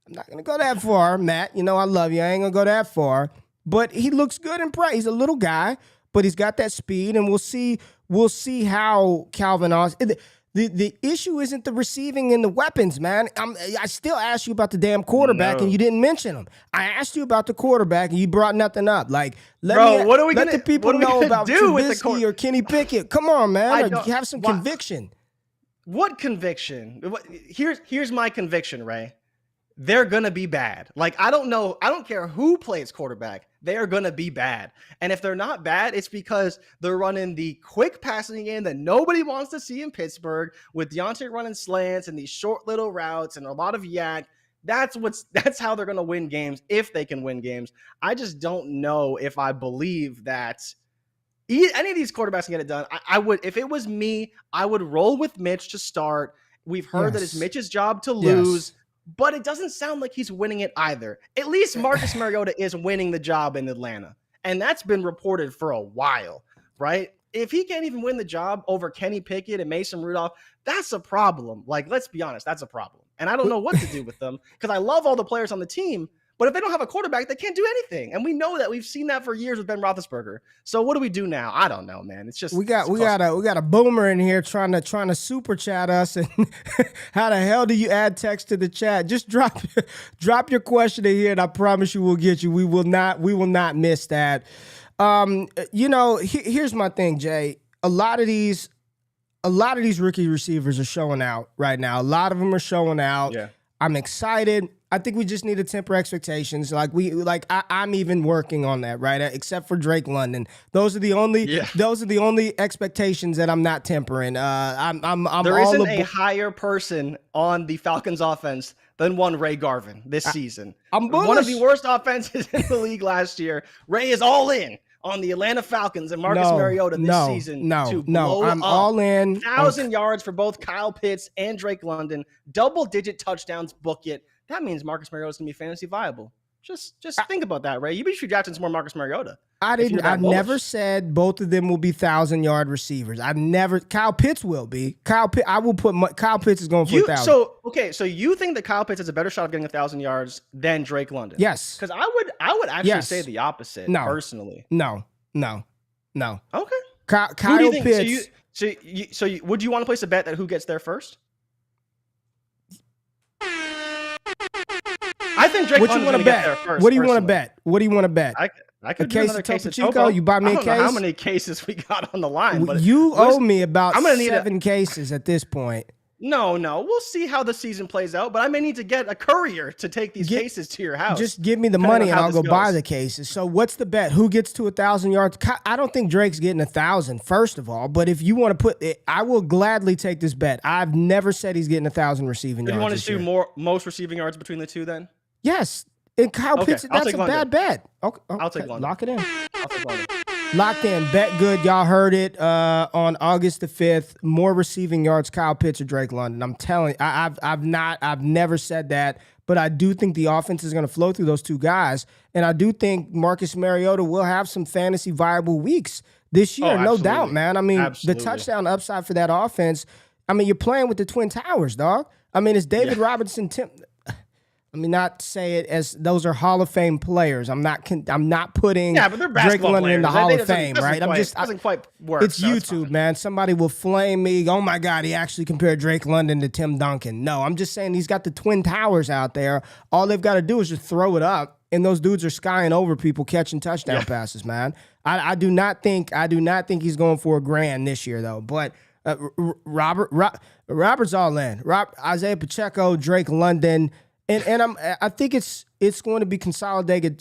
not going to go that far, Matt. I love you. I ain't going to go that far. But he looks good in practice. He's a little guy, but he's got that speed, and we'll see how Calvin Austin. The issue isn't the receiving and the weapons, man. I still asked you about the damn quarterback, and you didn't mention him. I asked you about the quarterback, and you brought nothing up. Like, let the people know about Trubisky or Kenny Pickett. Come on, man. Have some conviction. What conviction? Here's my conviction, Ray. They're going to be bad. Like, I don't know. I don't care who plays quarterback. They are going to be bad. And if they're not bad, it's because they're running the quick passing game that nobody wants to see in Pittsburgh, with Diontae running slants and these short little routes and a lot of yak. That's how they're going to win games, if they can win games. I just don't know if I believe that any of these quarterbacks can get it done. I would, if it was me, I would roll with Mitch to start. We've heard that it's Mitch's job to lose. But it doesn't sound like he's winning it either. At least Marcus Mariota is winning the job in Atlanta. And that's been reported for a while, right? If he can't even win the job over Kenny Pickett and Mason Rudolph, that's a problem. Like, let's be honest, that's a problem. And I don't know what to do with them, because I love all the players on the team. But if they don't have a quarterback, they can't do anything. And we know that. We've seen that for years with Ben Roethlisberger. So what do we do now? I don't know, man. It's just we got a boomer in here trying to super chat us. And how the hell do you add text to the chat? Just drop your question in here, and I promise you we'll get you. We will not miss that. Here's my thing, Jay. A lot of these rookie receivers are showing out right now. A lot of them are showing out. Yeah. I'm excited. I think we just need to temper expectations. I'm even working on that, right? Except for Drake London. Those are the only expectations that I'm not tempering. There isn't a higher person on the Falcons offense than one Ray Garvin this season. I'm bullish. One of the worst offenses in the league last year. Ray is all in on the Atlanta Falcons and Marcus Mariota this season. I'm all in. 1,000 yards for both Kyle Pitts and Drake London. Double-digit touchdowns, book it. That means Marcus Mariota is going to be fantasy viable. Just think about that, Ray. You should be drafting some more Marcus Mariota. I never said both of them will be 1,000-yard receivers. Kyle Pitts will be. Kyle Pitts is going for 1,000. So you think that Kyle Pitts has a better shot of getting 1,000 yards than Drake London? Yes. Because I would actually say the opposite. Personally. No. Okay. Kyle Pitts. So would you want to place a bet that who gets there first? I think Drake London's going to get there first. What do you want to bet? I could a case of Topo Chico. You buy me a case? I don't know how many cases we got on the line. But you owe me about 7 cases at this point. No. We'll see how the season plays out, but I may need to get a courier to take these cases to your house. Just give me the money and I'll go buy the cases. So what's the bet? Who gets to 1,000 yards? I don't think Drake's getting 1,000, first of all. But if you want to put it, I will gladly take this bet. I've never said he's getting 1,000 receiving yards. You want to do most receiving yards between the two then? Yes. And Kyle Pitts, that's a bad bet. Okay, I'll take London. Lock it in. I'll take London. Locked in. Bet good. Y'all heard it on August the 5th. More receiving yards, Kyle Pitts or Drake London. I'm telling you, I've never said that, but I do think the offense is going to flow through those two guys. And I do think Marcus Mariota will have some fantasy viable weeks this year. No doubt, man. I mean, the touchdown upside for that offense. I mean, you're playing with the Twin Towers, dog. I mean, it's David Robinson, Let me not say it as those are Hall of Fame players. I'm not putting but they're Drake London players. in the Hall of Fame, right? Doesn't quite work. It's YouTube, man. Somebody will flame me. Oh my God, he actually compared Drake London to Tim Duncan. No, I'm just saying he's got the Twin Towers out there. All they've got to do is just throw it up, and those dudes are skying over people catching touchdown passes, man. I do not think he's going for $1,000 this year though. But Robert's all in. Isaiah Pacheco, Drake London. And I think it's going to be consolidated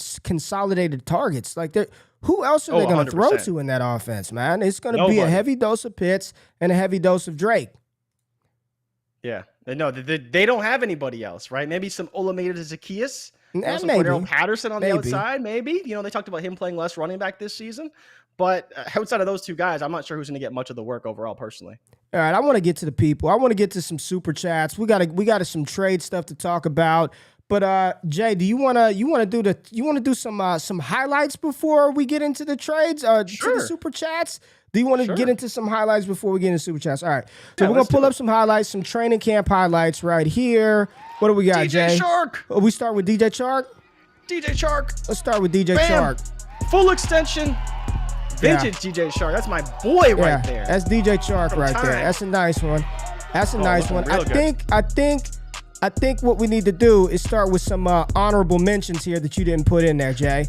targets. Like who else are they going to throw to in that offense, man? It's going to be a heavy dose of Pitts and a heavy dose of Drake. Yeah, no, they don't have anybody else, right? Maybe some Olamide Zaccheaus, some maybe Cordell Patterson on the outside. Maybe they talked about him playing less running back this season, but outside of those two guys, I'm not sure who's going to get much of the work overall, personally. All right, I want to get to the people. I want to get to some super chats. We got some trade stuff to talk about. But Jay, do you want to do some highlights before we get into the trades to the super chats? Do you want to get into some highlights before we get into super chats? All right. So we're going to pull up some highlights, some training camp highlights right here. What do we got, Jay? DJ Chark. Oh, we start with DJ Chark? DJ Chark. Let's start with DJ Chark. Full extension. Vintage DJ Chark. That's my boy right there. That's DJ Chark right there. That's a nice one. That's a nice one. I think what we need to do is start with some honorable mentions here that you didn't put in there, Jay.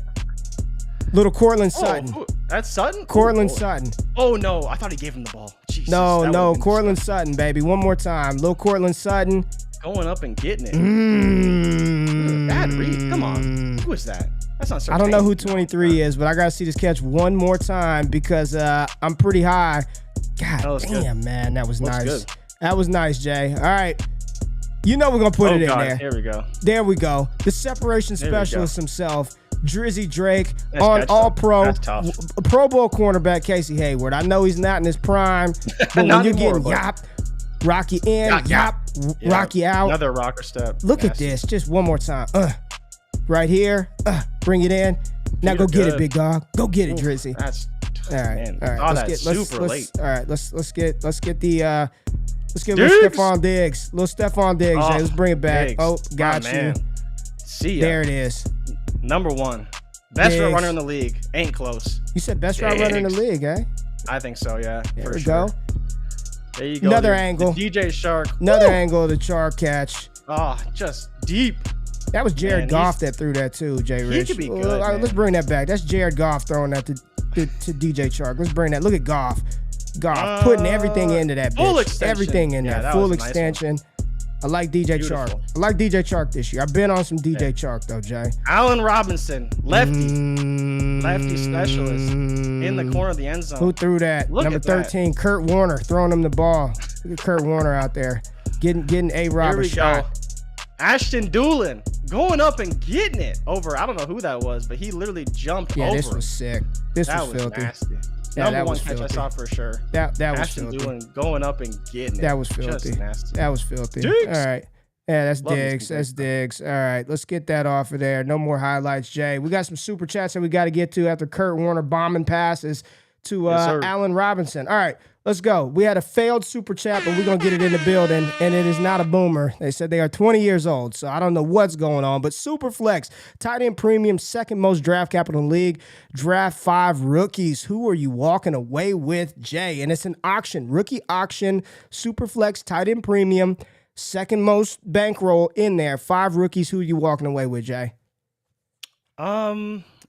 Little Cortland Sutton. That's Sutton? Cortland Sutton. Oh, no. I thought he gave him the ball. Jesus, no. Cortland Sutton, baby. One more time. Little Cortland Sutton. Going up and getting it. Bad read. Come on. Who is that? That's not Surtain. I don't know who 23 is, but I got to see this catch one more time because I'm pretty high. God damn, man. That was nice. Good. That was nice, Jay. All right. We're going to put it in there. Here we go. There we go. The separation specialist himself, Drizzy Drake, on All-Pro, Pro Bowl cornerback Casey Hayward. I know he's not in his prime, but when you're getting yapped, Rocky in, Rocky out. Another rocker step. Look at this. Just one more time. Right here. Bring it in. Now go get it, big dog. Go get it, Drizzy. That's all right. Man. All right. Oh, that's super late. All right. Let's get little Stephon Diggs. Little Stephon Diggs. Jay. Let's bring it back. Diggs. Oh, got you. Man. See ya. There it is. Number one. Best route runner in the league. Ain't close. You said best route runner in the league, eh? I think so, yeah. There we go. There you go. Another angle. DJ Chark. Another angle of the Chark catch. Oh, just deep. That was Jared Goff that threw that too, Jay Rich. He could be good. All right, let's bring that back. That's Jared Goff throwing that to DJ Chark. Let's bring that. Look at Goff. Goff putting everything into that bitch. Full extension. Everything in there. Full extension. Nice. I like DJ Chark. I like DJ Chark this year. I've been on some DJ Chark though, Jay. Allen Robinson, lefty specialist in the corner of the end zone. Who threw that? Number 13, Kurt Warner throwing him the ball. Look at Kurt Warner out there getting A-Rob a shot. Go. Ashton Doolin going up and getting it over. I don't know who that was, but he literally jumped over. Yeah, this was sick. This was filthy. Nasty. Yeah, Number one catch I saw for sure. That was Ashton filthy. Doolin going up and getting it. That was filthy. Just nasty. That was filthy. Diggs. All right. Yeah, that's Diggs. That's Diggs. All right, let's get that off of there. No more highlights, Jay. We got some super chats that we got to get to after Kurt Warner bombing passes to Allen Robinson. All right, let's go. We had a failed super chat, but we're going to get it in the building, and it is not a boomer. They said they are 20 years old, so I don't know what's going on, but Superflex, tight end premium, second most draft capital in the league, draft 5 rookies. Who are you walking away with, Jay? And it's an auction, rookie auction, Superflex, tight end premium, second most bankroll in there. 5 rookies. Who are you walking away with, Jay?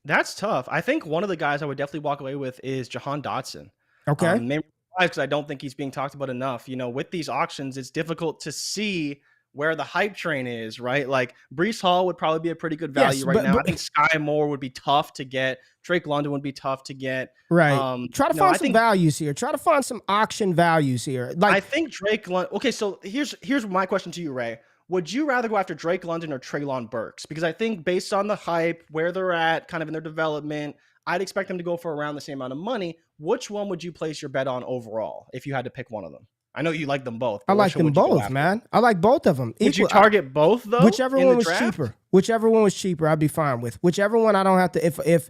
That's tough. I think one of the guys I would definitely walk away with is Jahan Dotson. Okay. surprised because I don't think he's being talked about enough. With these auctions, it's difficult to see where the hype train is, right? Like Breece Hall would probably be a pretty good value now. I think Sky Moore would be tough to get. Drake London would be tough to get. Right. Try to find some values here. Try to find some auction values here. I think Drake London. Okay, so here's my question to you, Ray. Would you rather go after Drake London or Treylon Burks? Because I think based on the hype, where they're at, kind of in their development, I'd expect them to go for around the same amount of money. Which one would you place your bet on overall if you had to pick one of them? I know you like them both. I like them both, man. I like both of them. Would you target both though? Whichever one was cheaper. Whichever one was cheaper, I'd be fine with. Whichever one I don't have to. If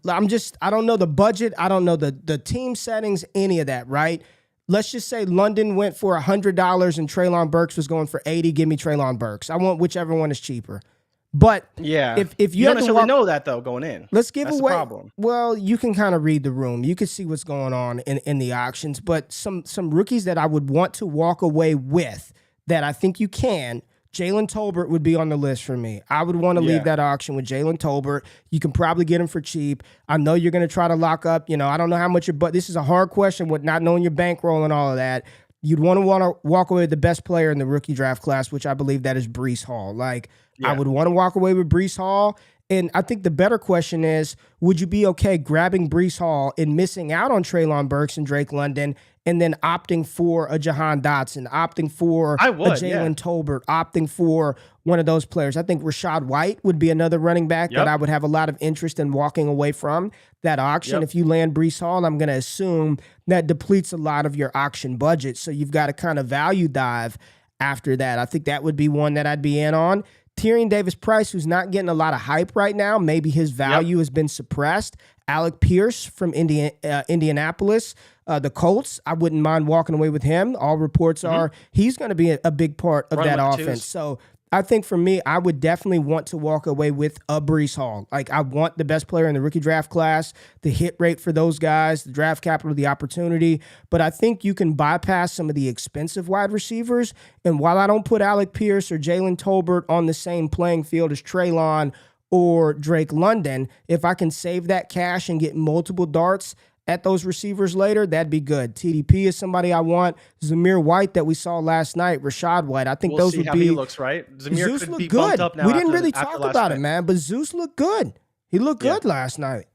I don't know the budget, I don't know the team settings, any of that, right? Let's just say London went for $100 and Treylon Burks was going for $80. Give me Treylon Burks. I want whichever one is cheaper. But yeah, if you don't necessarily know that though going in, let's give That's away. The problem. Well, you can kind of read the room. You can see what's going on in the auctions. But some rookies that I would want to walk away with that I think you can. Jalen Tolbert would be on the list for me. I would want to leave that auction with Jalen Tolbert. You can probably get him for cheap. I know you're going to try to lock up. I don't know how much but this is a hard question with not knowing your bankroll and all of that. You'd want to walk away with the best player in the rookie draft class, which I believe that is Breece Hall. I would want to walk away with Breece Hall. And I think the better question is, would you be okay grabbing Breece Hall and missing out on Treylon Burks and Drake London and then opting for a Jahan Dotson, opting for a Jalen Tolbert, opting for one of those players? I think Rachaad White would be another running back that I would have a lot of interest in walking away from that auction. If you land Breece Hall, I'm going to assume that depletes a lot of your auction budget. So you've got to kind of value dive after that. I think that would be one that I'd be in on. Tyrion Davis-Price, who's not getting a lot of hype right now. Maybe his value has been suppressed. Alec Pierce from Indianapolis. The Colts, I wouldn't mind walking away with him. All reports are he's going to be a big part of that offense. So I think for me, I would definitely want to walk away with a Breece Hall. I want the best player in the rookie draft class, the hit rate for those guys, the draft capital, the opportunity. But I think you can bypass some of the expensive wide receivers. And while I don't put Alec Pierce or Jalen Tolbert on the same playing field as Treylon or Drake London, if I can save that cash and get multiple darts at those receivers later, that'd be good. TDP is somebody I want. Zamir White that we saw last night, Rachaad White. I think those would be. He looks right. Zamir Zeus could looked be good. bumped up now. We didn't really talk about it, man, but Zeus looked good. He looked good last night.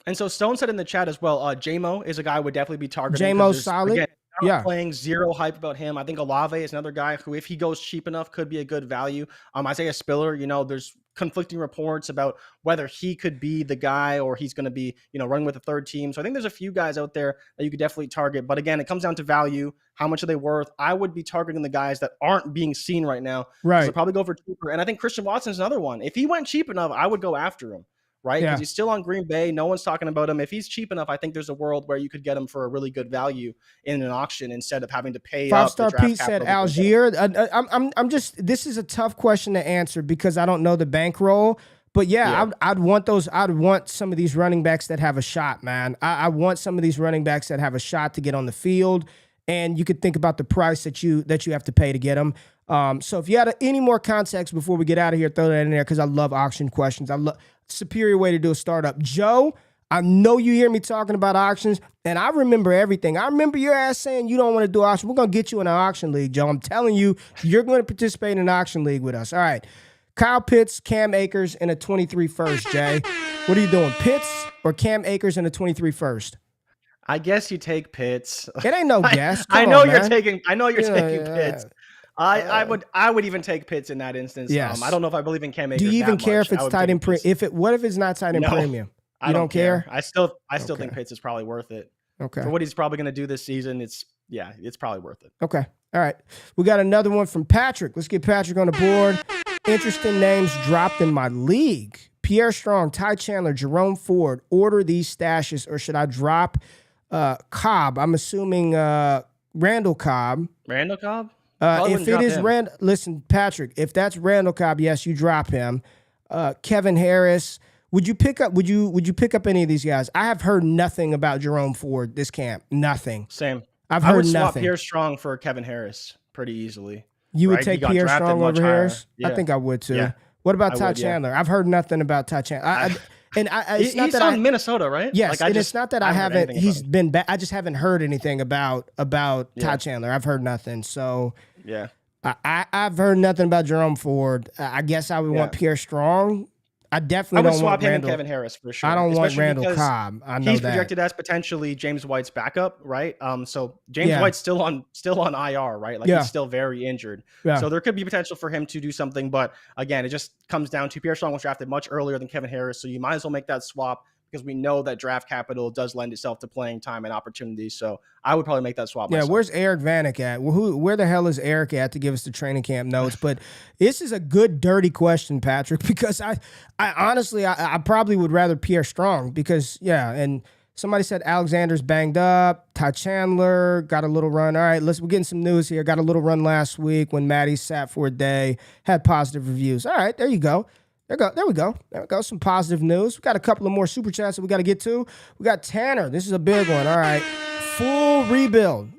And so Stone said in the chat as well, J-Mo is a guy I would definitely be targeting. J-Mo's solid. Again, playing zero hype about him. I think Olave is another guy who, if he goes cheap enough, could be a good value. Isaiah Spiller, there's conflicting reports about whether he could be the guy or he's going to be, running with a third team. So I think there's a few guys out there that you could definitely target. But again, it comes down to value. How much are they worth? I would be targeting the guys that aren't being seen right now. Right. So probably go for cheaper. And I think Christian Watson's another one. If he went cheap enough, I would go after him. Right? Because he's still on Green Bay. No one's talking about him. If he's cheap enough, I think there's a world where you could get him for a really good value in an auction instead of having to pay up. 5-star Pete said Algier. I'm just, this is a tough question to answer because I don't know the bankroll. But I'd want those. I'd want some of these running backs that have a shot, man. I want some of these running backs that have a shot to get on the field. And you could think about the price that you have to pay to get them. So if you had any more context before we get out of here, throw that in there because I love auction questions. I love superior way to do a startup. Joe, I know you hear me talking about auctions, and I remember everything. I remember your ass saying you don't want to do auction. We're going to get you in an auction league, Joe. I'm telling you, you're going to participate in an auction league with us. All right. Kyle Pitts, Cam Akers, and a 23 first, Jay. What are you doing, Pitts or Cam Akers and a 23 first? I guess you take Pitts. It ain't no guess. I know you're taking Pitts. I would even take Pitts in that instance. Yes. I don't know if I believe in Cam Akers. Do you even care if it's tight in premium? What if it's not tight in premium? You don't care? I still think Pitts is probably worth it. Okay. For what he's probably going to do this season, it's probably worth it. Okay. All right. We got another one from Patrick. Let's get Patrick on the board. Interesting names dropped in my league. Pierre Strong, Ty Chandler, Jerome Ford. Order these stashes, or should I drop Cobb? I'm assuming Randall Cobb. Randall Cobb? If it is Randall, listen, Patrick, if that's Randall Cobb, yes, you drop him. Kevin Harris. Would you pick up any of these guys? I have heard nothing about Jerome Ford this camp. Nothing. Same. I've heard nothing. Swap Pierre Strong for Kevin Harris pretty easily. You would take Pierre Strong over Harris? Yeah. I think I would too. Yeah. What about Ty Chandler? I've heard nothing about Ty Chandler. And He's on Minnesota, right? Yes, and it's not that I haven't. He's been bad. I just haven't heard anything about Ty Chandler. I've heard nothing. So yeah, I've heard nothing about Jerome Ford. I guess I would want Pierre Strong. I definitely don't want him Randall. and Kevin Harris for sure. I don't want Randall Cobb. I know he's that. projected as potentially James White's backup, right? So James White's still on IR, right? Like he's still very injured. Yeah. So there could be potential for him to do something, but again, it just comes down to Pierre Strong was drafted much earlier than Kevin Harris, so you might as well make that swap because we know that draft capital does lend itself to playing time and opportunities. So I would probably make that swap myself. Where's Eric Vanek at? Where the hell is Eric at to give us the training camp notes? But this is a good, dirty question, Patrick, because I honestly, I probably would rather Pierre Strong because, and somebody said Alexander's banged up. Ty Chandler got a little run. All right, we're getting some news here. Got a little run last week when Matty sat for a day, had positive reviews. All right, there you go. There we go. Some positive news. We got a couple of more super chats that we got to get to. We got Tanner. This is a big one. All right. Full rebuild.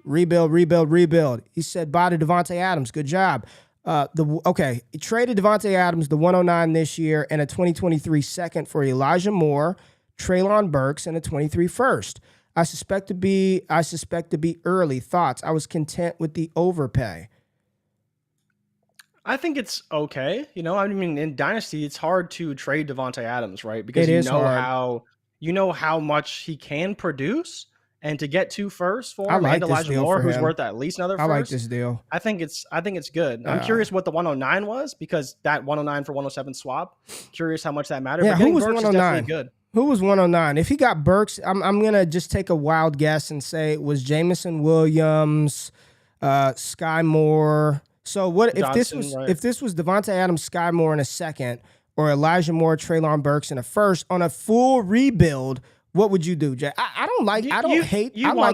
He said bye to Devontae Adams. Good job. He traded Devontae Adams, the 109 this year, and a 2023 second for Elijah Moore, Treylon Burks, and a 23 first. I suspect to be early. Thoughts? I was content with the overpay. I think it's okay. I mean, in Dynasty, it's hard to trade Devontae Adams, right? Because you know how much he can produce, and to get 2 firsts for him and Elijah Moore, who's worth at least another first. I like this deal. I think it's good. I'm curious what the 109 was because that 109 for 107 swap. Curious how much that mattered. Yeah, but who was Burks 109? Is definitely good. Who was 109? If he got Burks, I'm gonna just take a wild guess and say it was Jameson Williams, Sky Moore. So what Johnson, if this was Devontae Adams, Sky Moore in a second, or Elijah Moore, Treylon Burks in a first on a full rebuild? What would you do, Jay? I like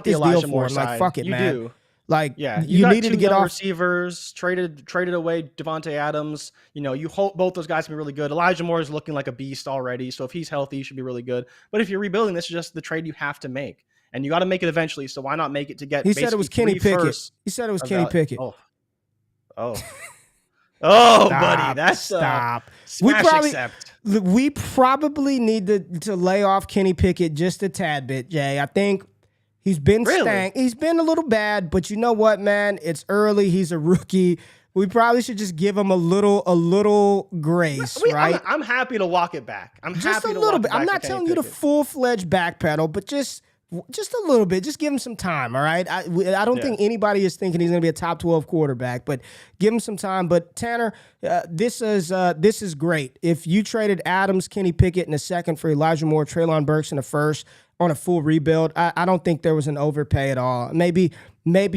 this deal for him. Like, fuck it, man. Do. Like, yeah, you needed to get off receivers, traded away Devontae Adams. You hope both those guys can be really good. Elijah Moore is looking like a beast already, so if he's healthy, he should be really good. But if you're rebuilding, this is just the trade you have to make, and you got to make it eventually. So why not make it to get? He said it was Kenny Pickett. He said it was Kenny Pickett. Oh, buddy, that's stop. Accept. We probably need to lay off Kenny Pickett just a tad bit, Jay. I think he's been stank. He's been a little bad, but you know what, man? It's early. He's a rookie. We probably should just give him a little grace, right? I'm happy to walk it back. I'm just happy a little bit. I'm not telling you to full-fledged backpedal, but just a little bit. Just give him some time, all right? I don't think anybody is thinking he's going to be a top 12 quarterback, but give him some time. But Tanner, this is great. If you traded Adams, Kenny Pickett in a second for Elijah Moore, Treylon Burks in a first on a full rebuild, I don't think there was an overpay at all. Maybe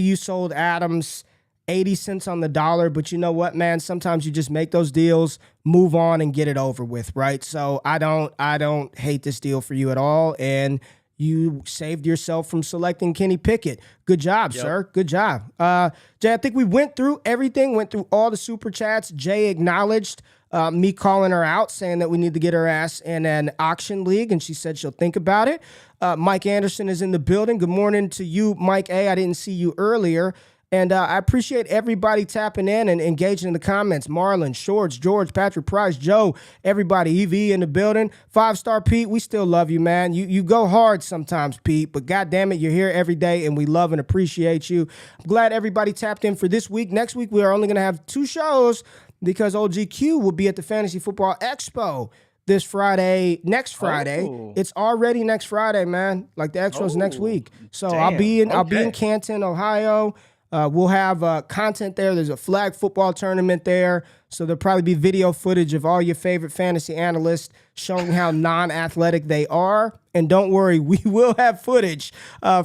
you sold Adams 80 cents on the dollar, but you know what, man? Sometimes you just make those deals, move on, and get it over with, right? So I don't hate this deal for you at all, and you saved yourself from selecting Kenny Pickett. Good job, sir. Good job. Jay, I think we went through everything, went through all the super chats. Jay acknowledged me calling her out, saying that we need to get her ass in an auction league, and she said she'll think about it. Mike Anderson is in the building. Good morning to you, Mike A. I didn't see you earlier. And I appreciate everybody tapping in and engaging in the comments. Marlon, Shorts, George, Patrick Price, Joe, everybody, EV in the building. 5-star Pete, we still love you, man. You go hard sometimes, Pete, but goddamn it, you're here every day, and we love and appreciate you. I'm glad everybody tapped in for this week. Next week, we are only going to have 2 shows because RayGQue will be at the Fantasy Football Expo next Friday. Oh. It's already next Friday, man. Like the Expo's next week. So damn. I'll be in Canton, Ohio. We'll have content there. There's a flag football tournament there. So there'll probably be video footage of all your favorite fantasy analysts showing how non-athletic they are. And don't worry, we will have footage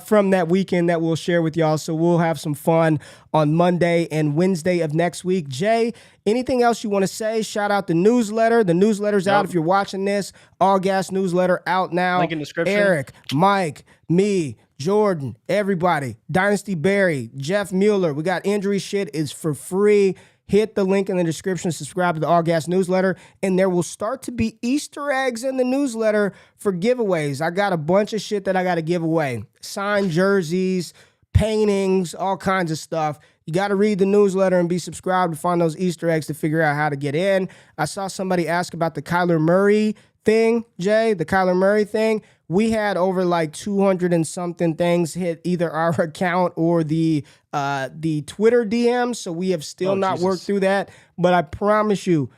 from that weekend that we'll share with y'all. So we'll have some fun on Monday and Wednesday of next week. Jay, anything else you want to say? Shout out the newsletter. The newsletter's out if you're watching this. All Gas newsletter out now. Link in the description. Eric, Mike, me, Jordan, everybody, Dynasty Barry, Jeff Mueller. We got injury shit. It's for free. Hit the link in the description, subscribe to the All Gas newsletter, and there will start to be Easter eggs in the newsletter for giveaways. I got a bunch of shit that I got to give away. Signed jerseys, paintings, all kinds of stuff. You got to read the newsletter and be subscribed to find those Easter eggs to figure out how to get in. I saw somebody ask about the Kyler Murray thing, Jay, the Kyler Murray thing, we had over like 200 and something things hit either our account or the Twitter DMs. So we have still not worked through that. But I promise you,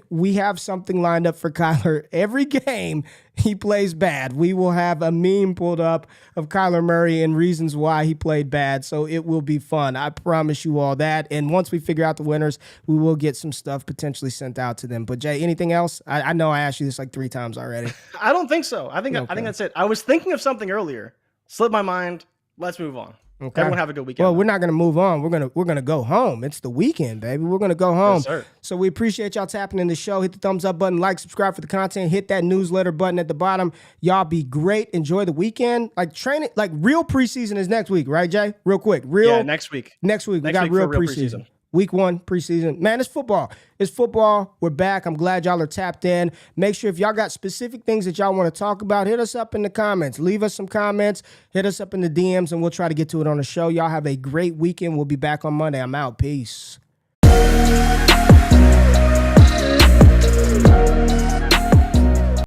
we have something lined up for Kyler. Every game he plays bad, we will have a meme pulled up of Kyler Murray and reasons why he played bad. So it will be fun. I promise you all that. And once we figure out the winners, we will get some stuff potentially sent out to them. But Jay, anything else? I know I asked you this like 3 times already. I don't think so. I think that's it. I was thinking of something earlier. Slipped my mind. Let's move on. Okay. Everyone have a good weekend. Well, we're not going to move on. We're gonna go home. It's the weekend, baby. We're going to go home. Yes, sir. So we appreciate y'all tapping in the show. Hit the thumbs up button, like, subscribe for the content, hit that newsletter button at the bottom. Y'all be great. Enjoy the weekend. Like training, like real preseason is next week, right, Jay? Real quick. Next week. Next week we got real preseason. Week 1 preseason. Man, it's football. It's football. We're back. I'm glad y'all are tapped in. Make sure if y'all got specific things that y'all want to talk about, hit us up in the comments. Leave us some comments. Hit us up in the DMs, and we'll try to get to it on the show. Y'all have a great weekend. We'll be back on Monday. I'm out. Peace.